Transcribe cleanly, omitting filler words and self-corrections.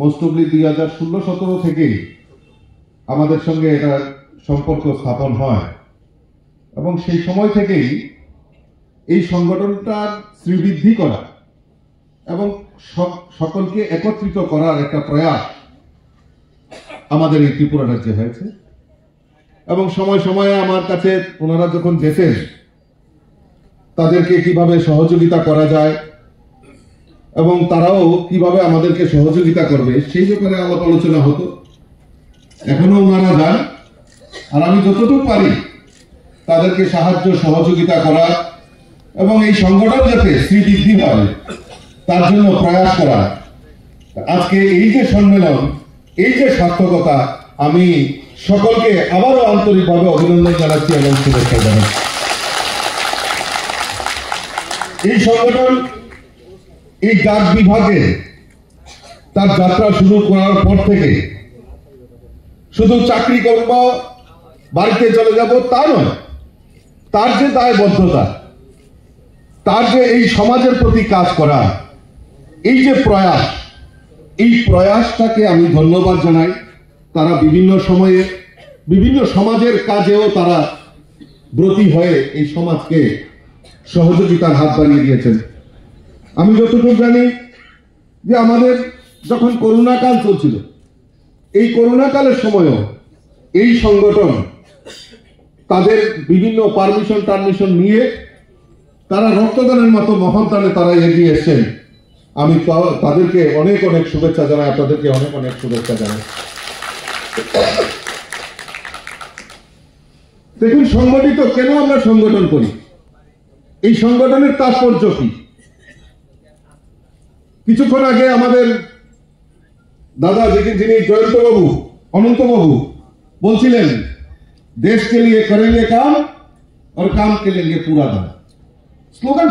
Most অফলি 2016-17 থেকেই আমাদের সঙ্গে এটা সম্পর্ক স্থাপন হয় এবং সেই সময় থেকেই এই সংগঠনটার শ্রীবৃদ্ধি করা এবং সকলকে একত্রিত করার একটা প্রয়াস আমাদের এই ত্রিপুরা রাজ্যে হয়েছে। এবং সময় সময়ে আমার কাছে ওনারা যখন যেতেন, তাদেরকে কিভাবে সহযোগিতা করা যায় এবং তারাও কিভাবে আমাদেরকে সহযোগিতা করবে সেই ব্যাপারে আলাপ আলোচনা হতো। এখনো ওনারা যান, আর আমি যতটুকু পারি তাদেরকে সাহায্য সহযোগিতা করা এবং এই সংগঠন যাতে শ্রীবৃদ্ধি হয় তার জন্য প্রয়াস করা। আজকে এই যে সম্মেলন, এই যে সার্থকতা, আমি সকলকে আবারও আন্তরিকভাবে অভিনন্দন জানাচ্ছি এবং শুভেচ্ছা জানাচ্ছি। এই সংগঠন এই ডাক বিভাগে তার যাত্রা শুরু করার পর থেকে শুধু চাকরি করব, বাড়িতে চলে যাব তা নয়, তার যে দায়বদ্ধতা, তার যে এই সমাজের প্রতি কাজ করা, এই যে প্রয়াস, এই প্রয়াসটাকে আমি ধন্যবাদ জানাই। তারা বিভিন্ন সময়ে বিভিন্ন সমাজের কাজেও তারা ব্রতী হয়ে এই সমাজকে সহযোগিতার হাত বাড়িয়ে দিয়েছেন। আমি যতটুকু জানি যে আমাদের যখন করোনা কাল চলছিল, এই করোনা কালের সময়ও এই সংগঠন তাদের বিভিন্ন পারমিশন নিয়ে তারা রক্তদানের মতো মহৎদানে তারা এগিয়ে এসেছেন। আমি তাদেরকে অনেক অনেক শুভেচ্ছা জানাই, আপনাদেরকে অনেক অনেক শুভেচ্ছা জানাই। দেখুন, সংগঠিত কেন আমরা সংগঠন করি, এই সংগঠনের তাৎপর্য কি? কিছুক্ষণ আগে আমাদের দাদা যিনি জয়ন্তবাবু, অনন্তবাবু বলছিলেন, দেশ কে লিয়ে করেंगे काम और काम के लेंगे पूरा दाम। স্লোগান